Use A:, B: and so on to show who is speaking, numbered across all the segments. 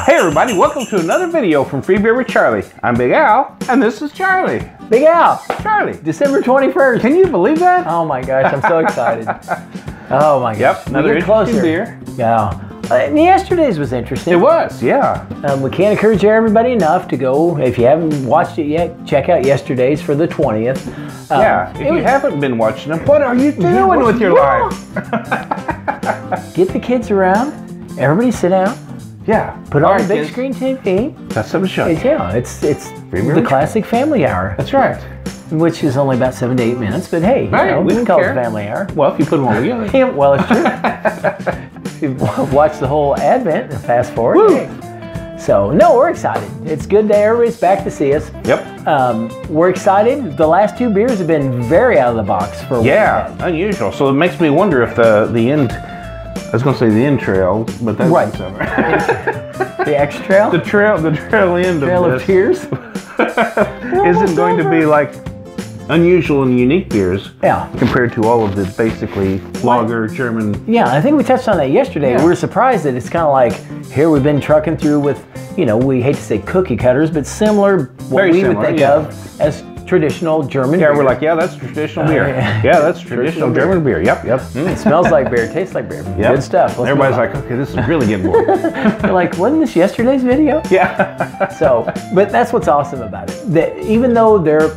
A: Hey everybody, welcome to another video from Free Beer with Charlie. I'm Big Al, and this is Charlie.
B: Big Al.
A: Charlie.
B: December 21st.
A: Can you believe that?
B: Oh my gosh, I'm so excited. Oh my gosh.
A: Yep, another interesting beer.
B: Yeah. Yesterday's was interesting.
A: It was, yeah.
B: We can't encourage everybody enough to go. If you haven't watched it yet, check out yesterday's for the 20th.
A: Yeah, if you haven't been watching them, what are you doing with your life?
B: Get the kids around. Everybody sit down.
A: Yeah.
B: Put on the big screen TV.
A: That's some show.
B: Yeah, it's the classic family hour.
A: That's right.
B: Which is only about 7 to 8 minutes, but hey,
A: right,
B: you know, we can call it a family hour.
A: Well, if you put them all together.
B: Yeah, well, it's true. If you watch the whole Advent and fast forward. Hey. So, no, we're excited. It's good that everybody's back to see us.
A: Yep.
B: We're excited. The last two beers have been very out of the box for a
A: while.
B: Unusual.
A: So it makes me wonder if the end, I was going to say the end trail, but that's
B: right. The X trail?
A: The trail end
B: of tears?
A: Isn't going to be like unusual and unique beers compared to all of the basically lager German.
B: Yeah, I think we touched on that yesterday.
A: Yeah.
B: We were surprised that it's kind of like, here we've been trucking through with, you know, we hate to say cookie cutters, but similar, what we would think of as traditional German beer.
A: Yeah, we're like, yeah, that's traditional beer. Yeah, that's traditional German beer. Yep.
B: It smells like beer, tastes like beer. Yep. Good stuff.
A: Everybody's like, okay, this is really getting boring.
B: They're like, wasn't this yesterday's video?
A: Yeah.
B: So, but that's what's awesome about it. That even though they're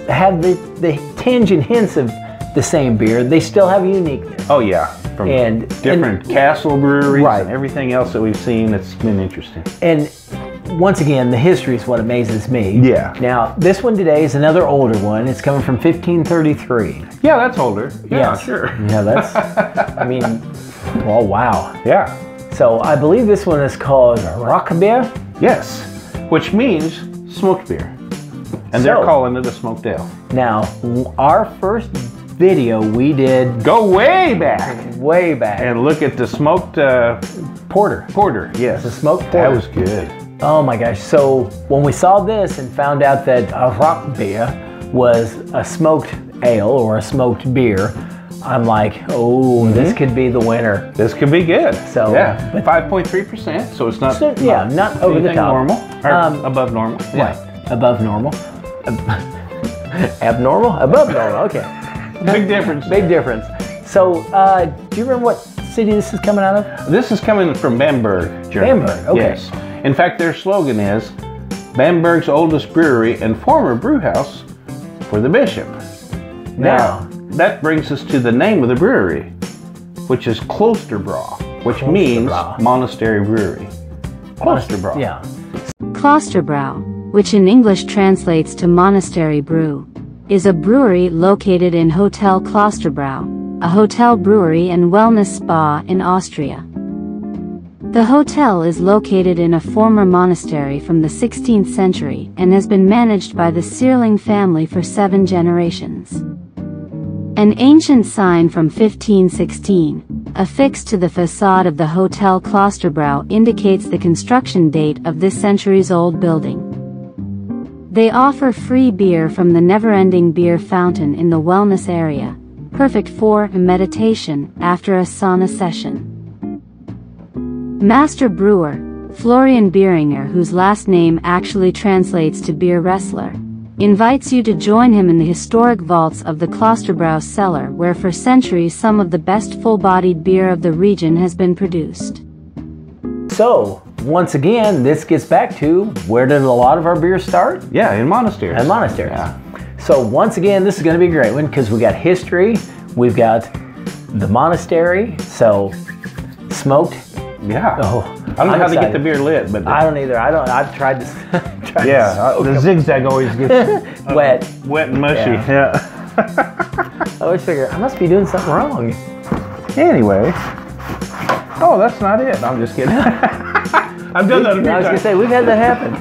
B: have the tinge and hints of the same beer, they still have uniqueness.
A: Oh yeah, from different castle breweries and everything else that we've seen. It's been interesting.
B: And once again, the history is what amazes me.
A: Yeah.
B: Now, this one today is another older one. It's coming from 1533.
A: Yeah, that's older. Yeah,
B: yes.
A: Sure.
B: Yeah, that's, I mean, oh wow.
A: Yeah.
B: So I believe this one is called Rauchbier.
A: Yes, which means smoked beer. And they're calling it a smoked ale.
B: Now, our first video we did...
A: Go way back.
B: Way back.
A: And look at the smoked...
B: Porter.
A: Porter, yes.
B: The smoked porter.
A: That was good.
B: Oh my gosh. So when we saw this and found out that a Rauchbier was a smoked ale or a smoked beer, I'm like, oh, this could be the winner.
A: This could be good.
B: So
A: yeah, 5.3%, so it's not
B: not over the top.
A: Normal, or above normal.
B: Yeah. Right, above normal. Abnormal? Above normal, okay.
A: Big difference.
B: Big difference. So, do you remember what city this is coming out of?
A: This is coming from Bamberg, Germany.
B: Bamberg, okay.
A: Yes. In fact, their slogan is, Bamberg's oldest brewery and former brew house for the bishop. Now, that brings us to the name of the brewery, which is Klosterbräu, which means monastery brewery. Klosterbräu.
B: Yeah.
C: Klosterbräu, which in English translates to monastery brew, is a brewery located in Hotel Klosterbräu, a hotel brewery and wellness spa in Austria. The hotel is located in a former monastery from the 16th century and has been managed by the Searling family for 7 generations. An ancient sign from 1516, affixed to the facade of the Hotel Klosterbräu, indicates the construction date of this centuries-old building. They offer free beer from the never-ending beer fountain in the wellness area, perfect for meditation after a sauna session. Master Brewer, Florian Bieringer, whose last name actually translates to beer wrestler, invites you to join him in the historic vaults of the Klosterbräu cellar, where for centuries some of the best full-bodied beer of the region has been produced.
B: So, once again, this gets back to, where did a lot of our beers start?
A: Yeah, in monasteries.
B: In monasteries.
A: Yeah.
B: So once again, this is going to be a great one because we got history, we've got the monastery, so smoked.
A: Yeah.
B: Oh,
A: I don't know how to get the bear lit, but
B: I don't either. I've tried to.
A: The zigzag always gets
B: wet
A: and mushy. Yeah.
B: I always figure I must be doing something wrong.
A: Anyway. Oh, that's not it. I'm just kidding. I've done that a few times.
B: I was going to say, we've had that happen.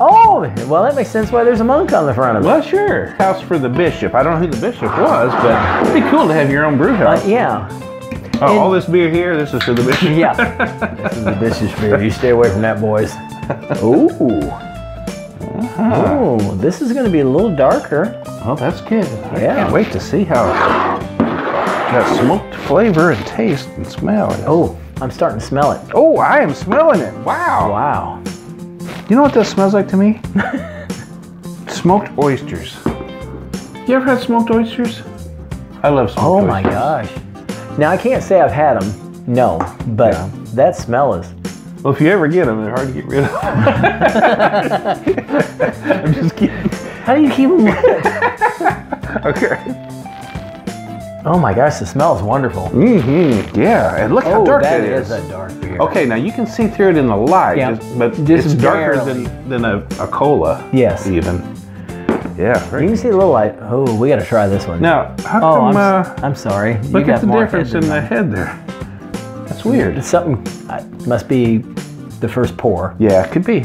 B: Oh, well, that makes sense why there's a monk on the front of it.
A: Well, sure. House for the bishop. I don't know who the bishop was, but it'd be cool to have your own brew house.
B: Yeah.
A: Oh, all this beer here, this is for the bishop.
B: Yeah. This is the bishop's beer. You stay away from that, boys. Ooh. Oh, this is going to be a little darker.
A: Oh, that's good. I can't wait to see how that smoked flavor and taste and smell.
B: Oh, I'm starting to smell it.
A: Oh, I am smelling it. Wow.
B: Wow.
A: You know what this smells like to me? Smoked oysters. You ever had smoked oysters? I love smoked oysters.
B: Oh my gosh. Now I can't say I've had them. No, but that smell is.
A: Well, if you ever get them, they're hard to get rid of. I'm just kidding.
B: How do you keep them wet?
A: Okay.
B: Oh my gosh, the smell is wonderful.
A: Mm-hmm. Yeah, and look how dark that is.
B: That is a dark beer.
A: Okay, now you can see through it in the light, but
B: just
A: it's darker
B: barely.
A: than a cola.
B: Yes.
A: Even. Yeah.
B: You can see a little light. Oh, we got to try this one.
A: Now, how come?
B: I'm sorry.
A: Look at the difference in the head there. That's weird.
B: It's something. Must be the first pour.
A: Yeah, it could be.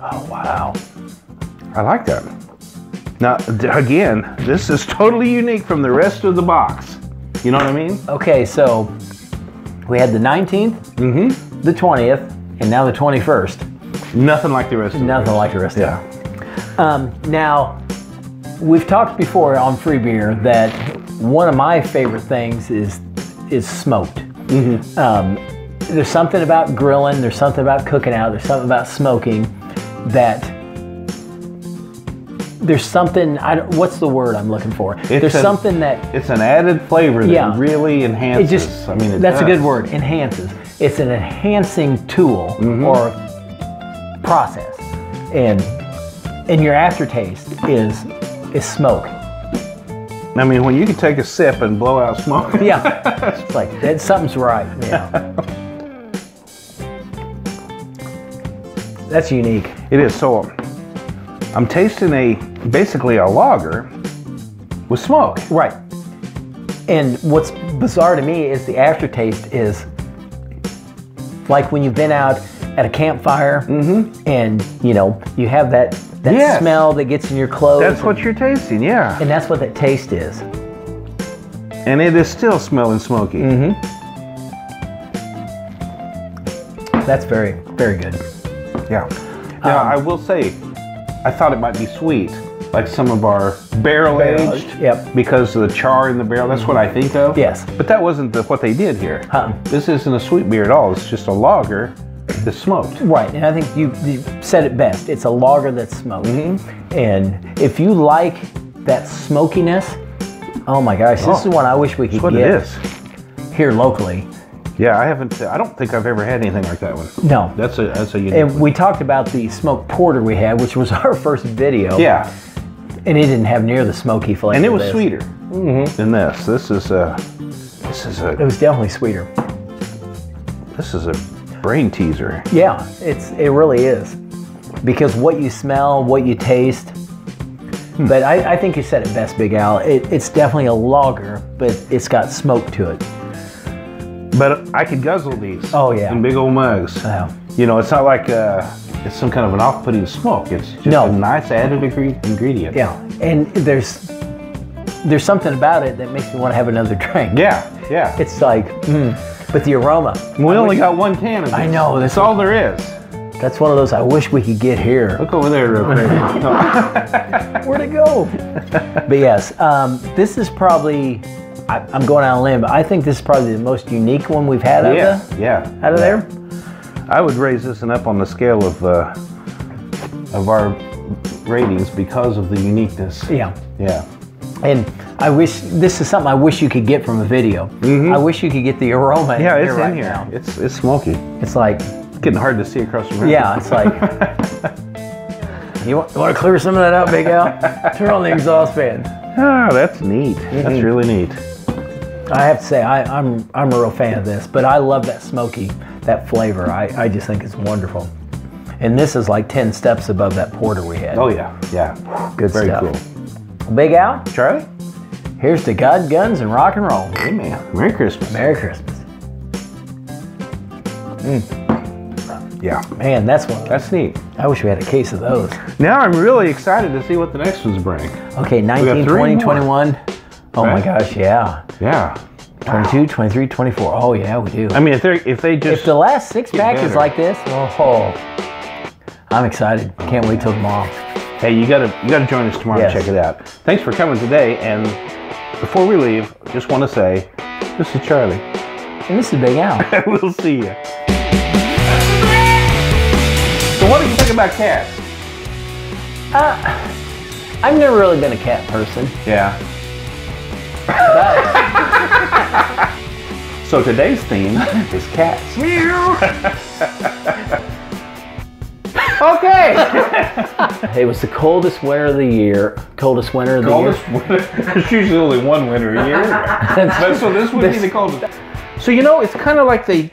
B: Oh wow.
A: I like that. Now, again, this is totally unique from the rest of the box. You know what I mean?
B: Okay, so we had the 19th, the 20th, and now the 21st.
A: Nothing like the rest of
B: Nothing like the rest of it. Now, we've talked before on Free Beer that one of my favorite things is smoked. There's something about grilling, there's something about cooking out, there's something about smoking that there's something, what's the word I'm looking for? There's something that...
A: It's an added flavor that really enhances.
B: That's a good word, enhances. It's an enhancing tool or process. And your aftertaste is smoke.
A: I mean, when you can take a sip and blow out smoke.
B: It's like, something's right. Yeah. That's unique.
A: It is. So I'm tasting basically a lager with smoke.
B: Right. And what's bizarre to me is the aftertaste is like when you've been out at a campfire and you have that smell that gets in your clothes.
A: That's what you're tasting, yeah.
B: And that's what that taste is.
A: And it is still smelling smoky.
B: That's very, very good.
A: Yeah. Now, I will say, I thought it might be sweet, like some of our barrel-aged. Because of the char in the barrel. That's what I think of.
B: Yes.
A: But that wasn't what they did here. This isn't a sweet beer at all. It's just a lager that's smoked.
B: Right, and I think you said it best. It's a lager that's smoked. And if you like that smokiness, oh my gosh, this is one I wish we could get here locally.
A: Yeah, I don't think I've ever had anything like that one.
B: No.
A: That's a unique
B: And we talked about the smoked porter we had, which was our first video.
A: Yeah.
B: And it didn't have near the smoky flavor.
A: And it was sweeter than this. This is a.
B: It was definitely sweeter.
A: This is a brain teaser.
B: Yeah, it really is. Because what you smell, what you taste. But I think you said it best, Big Al. It's definitely a lager, but it's got smoke to it.
A: But I could guzzle these.
B: Oh yeah.
A: In big old mugs.
B: Yeah.
A: It's not like it's some kind of an off-putting smoke. It's just a nice added ingredient.
B: Yeah, and there's something about it that makes me want to have another drink.
A: Yeah.
B: It's like, but the aroma.
A: We only got one can of this.
B: I know.
A: That's all there is.
B: That's one of those I wish we could get here.
A: Look over there real quick.
B: Where'd it go? But yes, this is probably, I'm going out on a limb, but I think this is probably the most unique one we've had out of there.
A: I would raise this one up on the scale of our ratings because of the uniqueness.
B: Yeah. And this is something I wish you could get from a video. I wish you could get the aroma.
A: Yeah, it's
B: right
A: in here.
B: Now.
A: It's smoky.
B: It's like
A: getting hard to see across the room.
B: Yeah, it's like you want to clear some of that out, Big Al? Turn on the exhaust fan.
A: Ah, that's neat. That's really neat.
B: I have to say, I'm a real fan of this, but I love that smoky, that flavor. I just think it's wonderful. And this is like 10 steps above that porter we had.
A: Oh yeah.
B: Good
A: Very
B: stuff.
A: cool.
B: Big Al,
A: Charlie,
B: here's to God, guns, and rock and roll.
A: Amen. Merry Christmas.
B: Merry Christmas.
A: Yeah.
B: Man, that's
A: neat.
B: I wish we had a case of those.
A: Now I'm really excited to see what the next ones bring.
B: Okay, 19, 20, 21. Oh my gosh, yeah. 22, 23, 24. Oh yeah, we do.
A: I mean, if the
B: last 6-pack is like this, I'm excited. Can't wait till tomorrow.
A: Hey, you gotta join us tomorrow and check it out. Thanks for coming today, and before we leave, just want to say, this is Charlie.
B: And this is Big Al.
A: We'll see you. So what do you think about cats?
B: I've never really been a cat person.
A: Yeah. So today's theme is cats. Okay.
B: It was the coldest winter of the year. Coldest winter of the year.
A: There's usually only one winter a year. But so this would be the coldest. So you know, it's kind of like they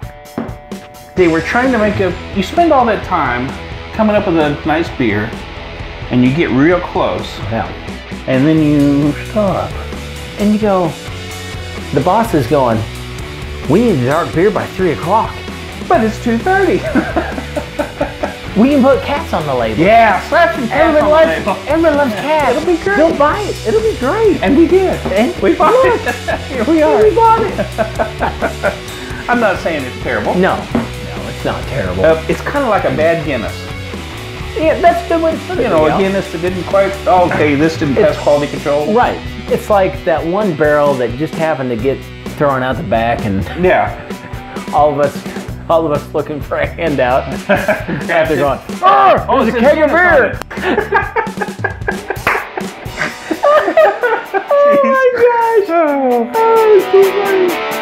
A: were trying to make you spend all that time coming up with a nice beer, and you get real close.
B: Yeah.
A: And then you stop.
B: And you go, the boss is going, we need a dark beer by 3 o'clock.
A: But it's 2:30.
B: We can put cats on the label.
A: Yeah, slap some cats on the label.
B: Everyone loves cats.
A: It'll be great.
B: They'll buy it. It'll be great.
A: And we did.
B: And
A: we bought it. Here we are.
B: We bought it.
A: I'm not saying it's terrible.
B: No, it's not terrible.
A: It's kind of like a bad Guinness.
B: Yeah, that's a good way to put it.
A: You know, a Guinness that didn't quite, okay, this didn't pass quality control.
B: Right. It's like that one barrel that just happened to get thrown out the back, and
A: yeah,
B: all of us looking for a handout. After going, oh, there's a keg of beer. Oh my gosh. Oh, it's too funny.